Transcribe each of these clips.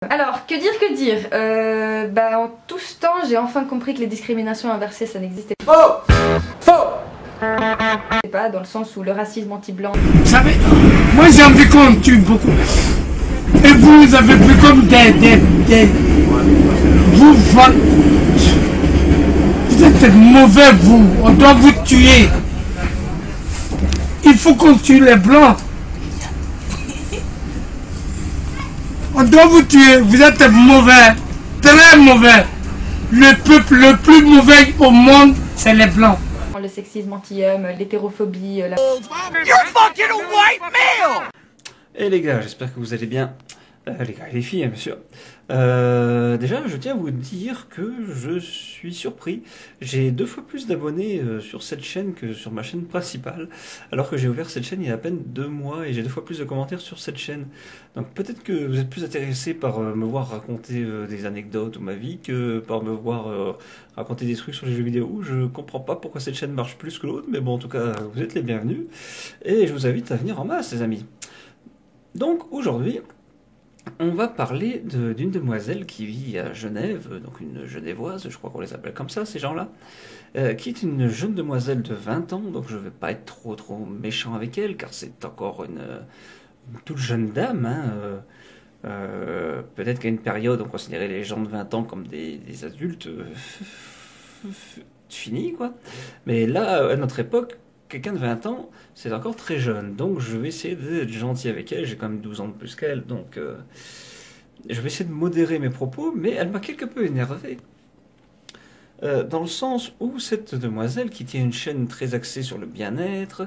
Alors, que dire en tout ce temps, j'ai enfin compris que les discriminations inversées, ça n'existait pas. Pas dans le sens où le racisme anti-blanc... Vous savez, moi j'ai envie qu'on tue beaucoup. Et vous avez vu comme vous êtes mauvais, vous. On doit vous tuer. Il faut qu'on tue les blancs. On doit vous tuer. Vous êtes mauvais. Très mauvais. Le peuple le plus mauvais au monde, c'est les blancs. Le sexisme anti-homme, l'hétérophobie, la... Et les gars, j'espère que vous allez bien. Les gars et les filles, bien sûr. Déjà, je tiens à vous dire que je suis surpris. J'ai 2 fois plus d'abonnés sur cette chaîne que sur ma chaîne principale, alors que j'ai ouvert cette chaîne il y a à peine 2 mois et j'ai 2 fois plus de commentaires sur cette chaîne. Donc peut-être que vous êtes plus intéressé par me voir raconter des anecdotes ou ma vie que par me voir raconter des trucs sur les jeux vidéo. Je comprends pas pourquoi cette chaîne marche plus que l'autre, mais bon, en tout cas, vous êtes les bienvenus. Et je vous invite à venir en masse, les amis. Donc aujourd'hui, on va parler d'une demoiselle qui vit à Genève, donc une genevoise, je crois qu'on les appelle comme ça, ces gens-là, qui est une jeune demoiselle de 20 ans, donc je ne vais pas être trop méchant avec elle, car c'est encore une toute jeune dame. Hein, peut-être qu'à une période, on considérait les gens de 20 ans comme des adultes finis, quoi. Mais là, à notre époque, quelqu'un de 20 ans, c'est encore très jeune, donc je vais essayer d'être gentil avec elle, j'ai quand même 12 ans de plus qu'elle, donc je vais essayer de modérer mes propos, mais elle m'a quelque peu énervé. Dans le sens où cette demoiselle, qui tient une chaîne très axée sur le bien-être,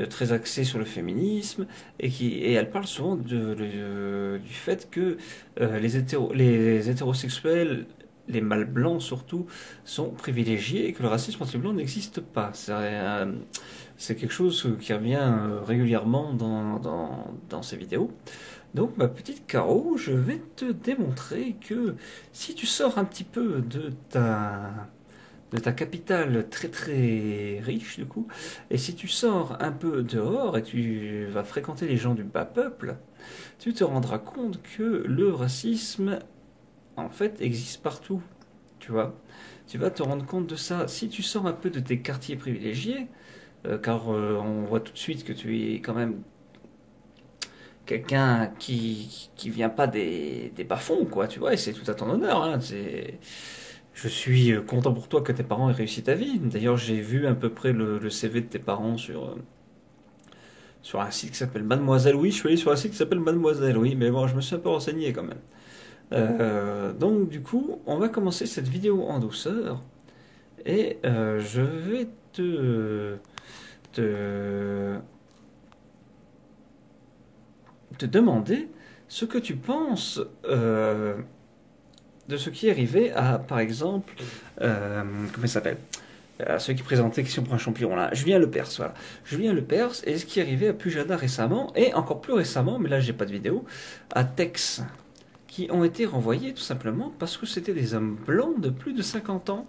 très axée sur le féminisme, et elle parle souvent du fait que les hétérosexuels, les mâles blancs surtout, sont privilégiés et que le racisme anti-blanc n'existe pas. C'est quelque chose qui revient régulièrement dans ces vidéos. Donc ma petite Caro, je vais te démontrer que si tu sors un petit peu de ta capitale très très riche du coup, et si tu sors un peu dehors et tu vas fréquenter les gens du bas peuple, tu te rendras compte que le racisme en fait existe partout, tu vois. Tu vas te rendre compte de ça. Si tu sors un peu de tes quartiers privilégiés, car on voit tout de suite que tu es quand même quelqu'un qui vient pas des bas-fonds, quoi, tu vois, et c'est tout à ton honneur, hein, je suis content pour toi que tes parents aient réussi ta vie. D'ailleurs, j'ai vu à peu près le CV de tes parents sur un site qui s'appelle Mademoiselle. Oui, je suis allé sur un site qui s'appelle Mademoiselle, oui, mais bon, je me suis un peu renseigné quand même. Donc du coup, on va commencer cette vidéo en douceur et je vais te demander ce que tu penses de ce qui est arrivé à, par exemple, comment il s'appelle, à ceux qui présentaient Question pour un champion, là, Julien Lepers, voilà. Julien Lepers, et ce qui est arrivé à Pujada récemment, et encore plus récemment, mais là j'ai pas de vidéo, à Tex, qui ont été renvoyés tout simplement parce que c'était des hommes blancs de plus de 50 ans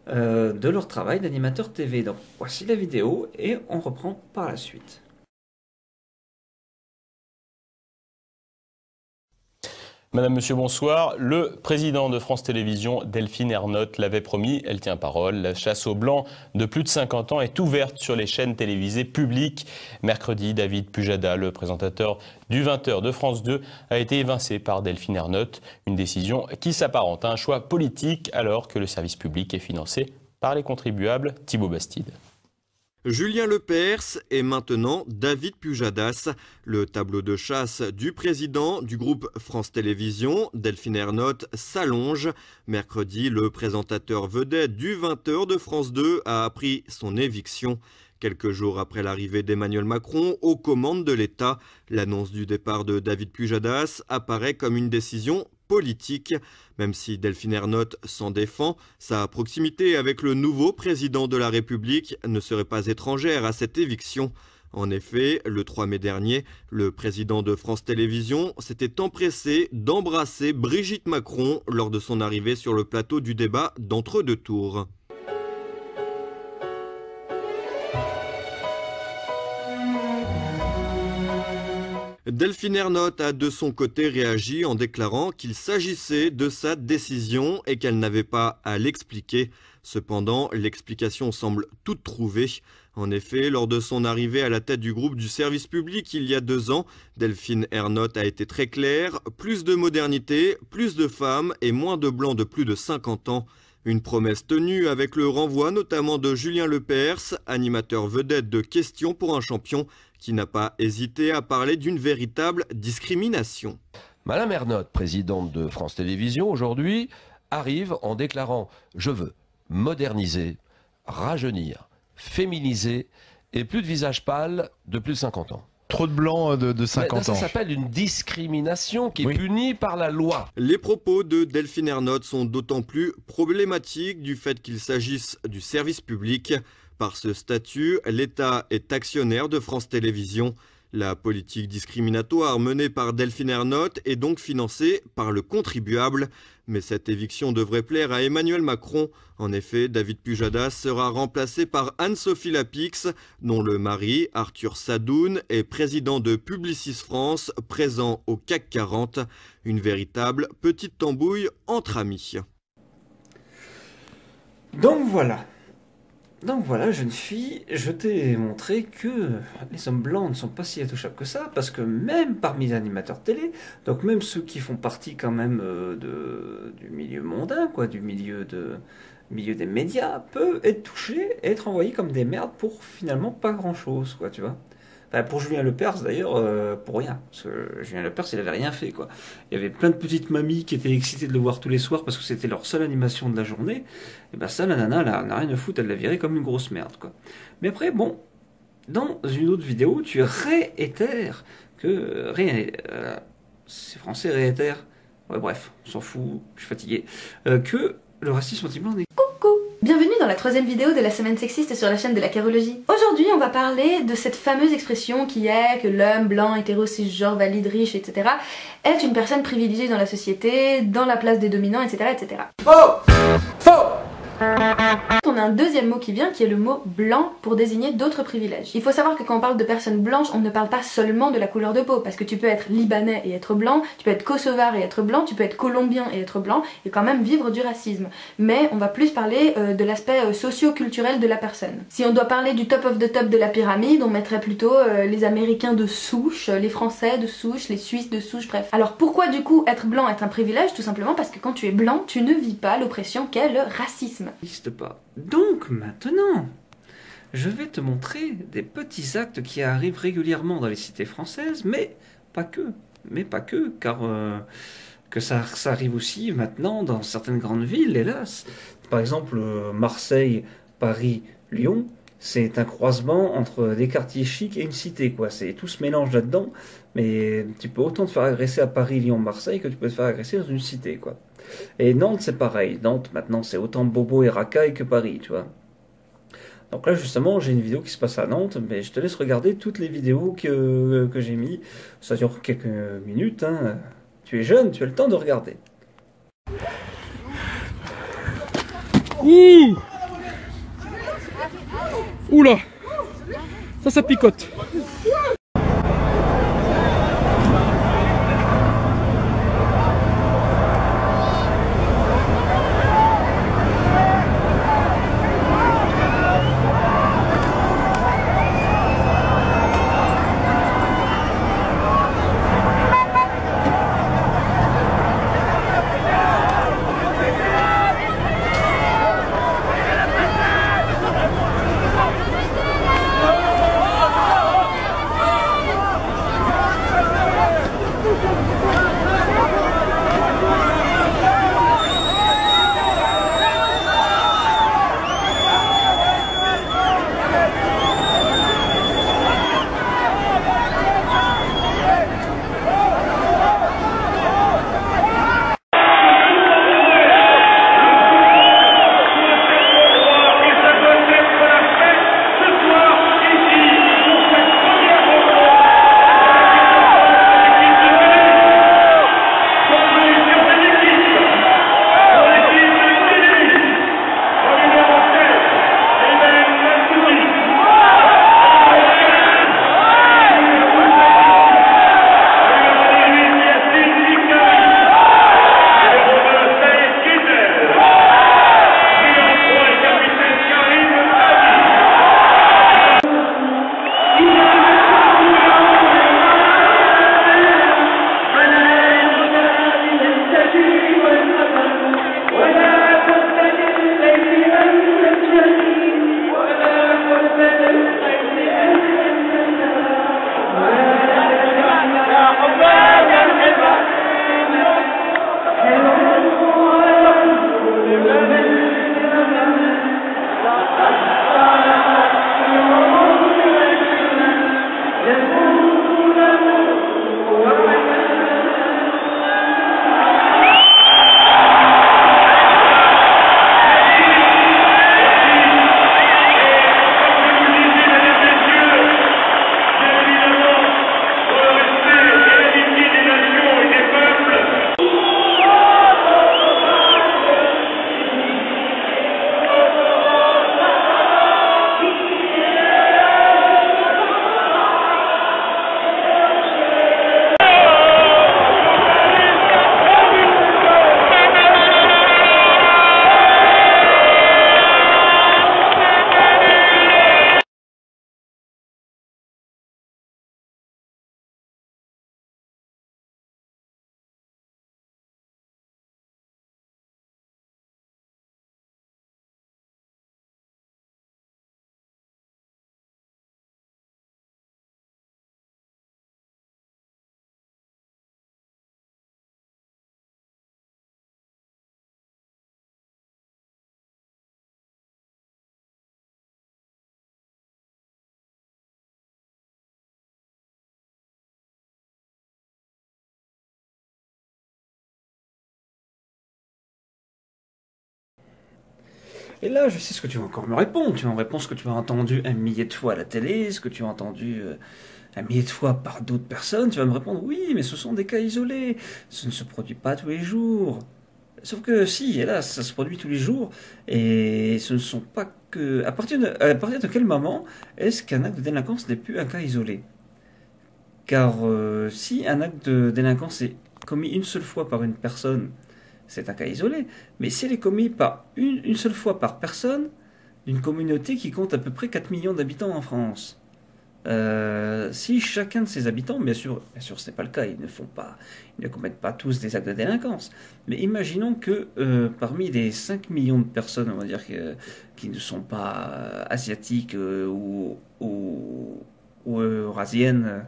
de leur travail d'animateur TV. Donc voici la vidéo et on reprend par la suite. Madame, Monsieur, bonsoir. Le président de France Télévisions, Delphine Ernotte, l'avait promis, elle tient parole. La chasse aux blancs de plus de 50 ans est ouverte sur les chaînes télévisées publiques. Mercredi, David Pujada, le présentateur du 20h de France 2, a été évincé par Delphine Ernotte. Une décision qui s'apparente à un choix politique alors que le service public est financé par les contribuables. Thibaut Bastide. Julien Lepers et maintenant David Pujadas, le tableau de chasse du président du groupe France Télévisions, Delphine Ernotte, s'allonge. Mercredi, le présentateur vedette du 20h de France 2 a appris son éviction. Quelques jours après l'arrivée d'Emmanuel Macron aux commandes de l'État, l'annonce du départ de David Pujadas apparaît comme une décision politique. Même si Delphine Ernotte s'en défend, sa proximité avec le nouveau président de la République ne serait pas étrangère à cette éviction. En effet, le 3 mai dernier, le président de France Télévisions s'était empressé d'embrasser Brigitte Macron lors de son arrivée sur le plateau du débat d'entre-deux tours. Delphine Ernotte a de son côté réagi en déclarant qu'il s'agissait de sa décision et qu'elle n'avait pas à l'expliquer. Cependant, l'explication semble toute trouvée. En effet, lors de son arrivée à la tête du groupe du service public il y a 2 ans, Delphine Ernotte a été très claire, plus de modernité, plus de femmes et moins de blancs de plus de 50 ans. Une promesse tenue avec le renvoi notamment de Julien Lepers, animateur vedette de Questions pour un champion, qui n'a pas hésité à parler d'une véritable discrimination. Madame Ernotte, présidente de France Télévisions, aujourd'hui, arrive en déclarant « Je veux moderniser, rajeunir, féminiser et plus de visage pâle de plus de 50 ans ». Trop de blancs de 50 ans. Ça s'appelle une discrimination qui est punie par la loi. Les propos de Delphine Ernotte sont d'autant plus problématiques du fait qu'il s'agisse du service public. Par ce statut, l'État est actionnaire de France Télévisions. La politique discriminatoire menée par Delphine Ernotte est donc financée par le contribuable. Mais cette éviction devrait plaire à Emmanuel Macron. En effet, David Pujadas sera remplacé par Anne-Sophie Lapix, dont le mari, Arthur Sadoun, est président de Publicis France, présent au CAC 40. Une véritable petite tambouille entre amis. Donc voilà, jeune fille, je t'ai montré que les hommes blancs ne sont pas si intouchables que ça, parce que même parmi les animateurs télé, donc même ceux qui font partie quand même du milieu mondain, quoi, du milieu des médias, peuvent être touchés et être envoyés comme des merdes pour finalement pas grand-chose, quoi, tu vois. Enfin, pour Julien Lepers d'ailleurs, pour rien, parce que Julien Lepers il avait rien fait, quoi. Il y avait plein de petites mamies qui étaient excitées de le voir tous les soirs parce que c'était leur seule animation de la journée, et ben ça la nana elle n'a rien à foutre, elle l'a viré comme une grosse merde, quoi. Mais après bon, dans une autre vidéo tu réitères que c'est français réitère, ouais bref, on s'en fout, je suis fatigué, que le racisme anti-blanc n'est... Bienvenue dans la 3e vidéo de la semaine sexiste sur la chaîne de la Carologie. Aujourd'hui, on va parler de cette fameuse expression qui est que l'homme blanc, hétéro, cisgenre, valide, riche, etc. est une personne privilégiée dans la société, dans la place des dominants, etc. etc. Faux! Faux! On a un deuxième mot qui vient, qui est le mot blanc pour désigner d'autres privilèges. Il faut savoir que quand on parle de personnes blanches, on ne parle pas seulement de la couleur de peau, parce que tu peux être libanais et être blanc, tu peux être kosovar et être blanc, tu peux être colombien et être blanc, et quand même vivre du racisme. Mais on va plus parler de l'aspect socio-culturel de la personne. Si on doit parler du top of the top de la pyramide, on mettrait plutôt les Américains de souche, les Français de souche, les Suisses de souche, bref. Alors pourquoi du coup être blanc est un privilège? Tout simplement parce que quand tu es blanc, tu ne vis pas l'oppression qu'est le racisme. N'existe pas. Donc maintenant, je vais te montrer des petits actes qui arrivent régulièrement dans les cités françaises, mais pas que, car que ça arrive aussi maintenant dans certaines grandes villes, hélas. Par exemple, Marseille, Paris, Lyon, c'est un croisement entre des quartiers chics et une cité, quoi. C'est tout se mélange là-dedans, mais tu peux autant te faire agresser à Paris, Lyon, Marseille que tu peux te faire agresser dans une cité, quoi. Et Nantes, c'est pareil. Nantes, maintenant, c'est autant bobo et racaille que Paris, tu vois. Donc là, justement, j'ai une vidéo qui se passe à Nantes, mais je te laisse regarder toutes les vidéos que j'ai mis. Ça dure quelques minutes, hein. Tu es jeune, tu as le temps de regarder. Ouh! Oula! Ça picote! Et là, je sais ce que tu vas encore me répondre. Tu vas me répondre ce que tu as entendu un millier de fois à la télé, ce que tu as entendu un millier de fois par d'autres personnes. Tu vas me répondre, oui, mais ce sont des cas isolés. Ce ne se produit pas tous les jours. Sauf que si, hélas, ça se produit tous les jours. Et ce ne sont pas que... À partir de quel moment est-ce qu'un acte de délinquance n'est plus un cas isolé? Car si un acte de délinquance est commis une seule fois par une personne, c'est un cas isolé. Mais s'il est commis par une seule fois par personne, d'une communauté qui compte à peu près 4 millions d'habitants en France, si chacun de ces habitants, bien sûr ce n'est pas le cas, ils ne commettent pas tous des actes de délinquance, mais imaginons que parmi les 5 millions de personnes, on va dire, qui ne sont pas asiatiques ou eurasiennes,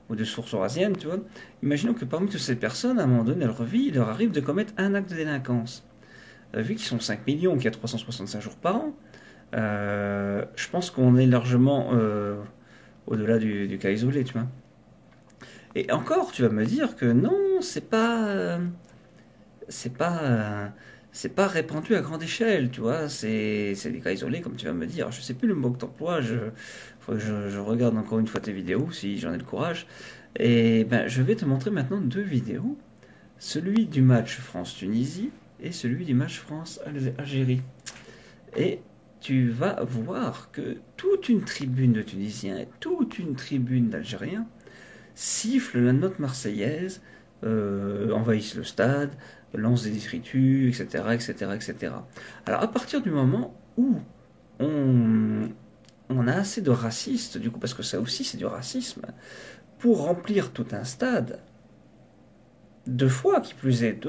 ou de source eurasienne, tu vois, imaginons que parmi toutes ces personnes, à un moment donné de leur vie, il leur arrive de commettre un acte de délinquance. Vu qu'ils sont 5 millions, qu'il y a 365 jours par an, je pense qu'on est largement au-delà du cas isolé, tu vois. Et encore, tu vas me dire que non, c'est pas répandu à grande échelle, tu vois. C'est des cas isolés, comme tu vas me dire. Je sais plus le mot que t'emploies. Faut que je regarde encore une fois tes vidéos, si j'en ai le courage. Et ben, je vais te montrer maintenant 2 vidéos. Celui du match France-Tunisie et celui du match France-Algérie. Et tu vas voir que toute une tribune de Tunisiens et toute une tribune d'Algériens sifflent la note marseillaise, envahissent le stade, lancent des détritus, etc., etc., etc. Alors, à partir du moment où on a assez de racistes, du coup, parce que ça aussi c'est du racisme, pour remplir tout un stade, deux fois qui plus est,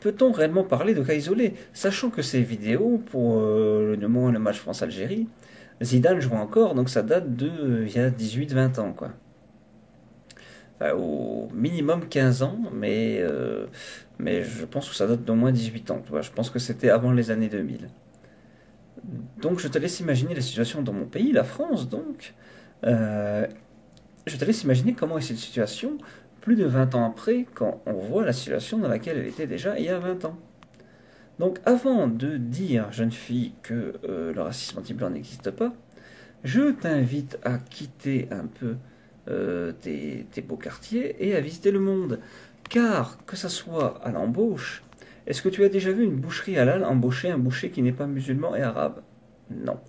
peut-on réellement parler de cas isolés? Sachant que ces vidéos, pour le match France-Algérie, Zidane joue encore, donc ça date il y a 18-20 ans, quoi. Enfin, au minimum 15 ans, mais je pense que ça date d'au moins 18 ans, tu vois. Je pense que c'était avant les années 2000. Donc je te laisse imaginer la situation dans mon pays, la France, donc. Je te laisse imaginer comment est cette situation plus de 20 ans après, quand on voit la situation dans laquelle elle était déjà il y a 20 ans. Donc avant de dire, jeune fille, que le racisme anti-blanc n'existe pas, je t'invite à quitter un peu tes beaux quartiers et à visiter le monde. Car, que ça soit à l'embauche, est-ce que tu as déjà vu une boucherie halal embaucher un boucher qui n'est pas musulman et arabe? Non.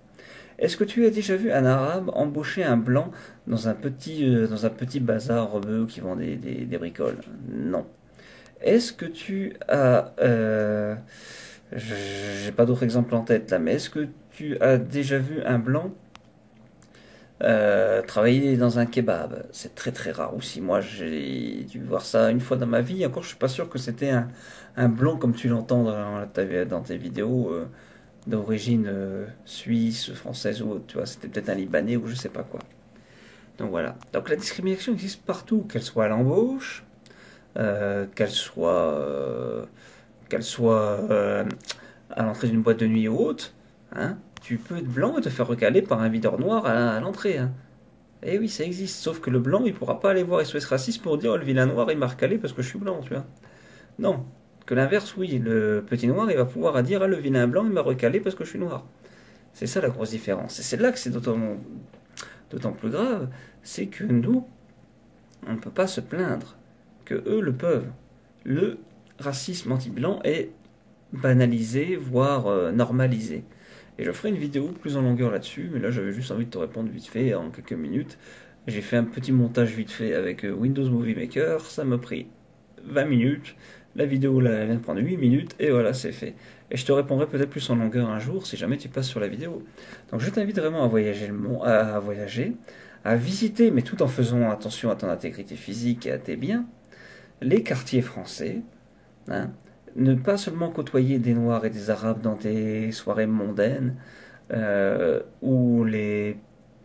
Est-ce que tu as déjà vu un arabe embaucher un blanc dans un petit bazar rebeu qui vend des bricoles? Non. Est-ce que tu as... j'ai pas d'autres exemples en tête là, mais est-ce que tu as déjà vu un blanc travailler dans un kebab? C'est très très rare aussi. Moi j'ai dû voir ça une fois dans ma vie. Encore je suis pas sûr que c'était un blanc comme tu l'entends dans tes vidéos d'origine suisse, française ou autre. Tu vois, c'était peut-être un Libanais ou je sais pas quoi. Donc voilà. Donc la discrimination existe partout, qu'elle soit à l'embauche, qu'elle soit à l'entrée d'une boîte de nuit ou autre. Hein. Tu peux être blanc et te faire recaler par un videur noir à l'entrée. Hein. Et oui, ça existe. Sauf que le blanc, il pourra pas aller voir SOS Racisme pour dire oh, le vilain noir, il m'a recalé parce que je suis blanc, tu vois. Non. Que l'inverse, oui. Le petit noir, il va pouvoir dire ah, le vilain blanc, il m'a recalé parce que je suis noir. C'est ça la grosse différence. Et c'est là que c'est d'autant plus grave. C'est que nous, on ne peut pas se plaindre que eux le peuvent. Le racisme anti-blanc est banalisé, voire normalisé. Et je ferai une vidéo plus en longueur là-dessus, mais là j'avais juste envie de te répondre vite fait en quelques minutes. J'ai fait un petit montage vite fait avec Windows Movie Maker, ça m'a pris 20 minutes. La vidéo là, elle vient de prendre 8 minutes, et voilà, c'est fait. Et je te répondrai peut-être plus en longueur un jour, si jamais tu passes sur la vidéo. Donc je t'invite vraiment à voyager, à visiter, mais tout en faisant attention à ton intégrité physique et à tes biens, les quartiers français, hein, ne pas seulement côtoyer des Noirs et des Arabes dans tes soirées mondaines, où les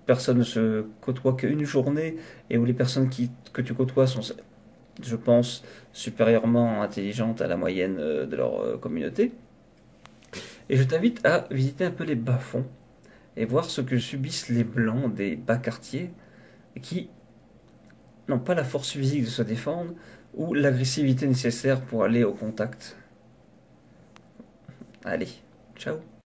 personnes ne se côtoient qu'une journée, et où les personnes que tu côtoies sont, je pense, supérieurement intelligentes à la moyenne de leur communauté. Et je t'invite à visiter un peu les bas-fonds, et voir ce que subissent les Blancs des bas quartiers, qui n'ont pas la force physique de se défendre, ou l'agressivité nécessaire pour aller au contact. Allez, ciao.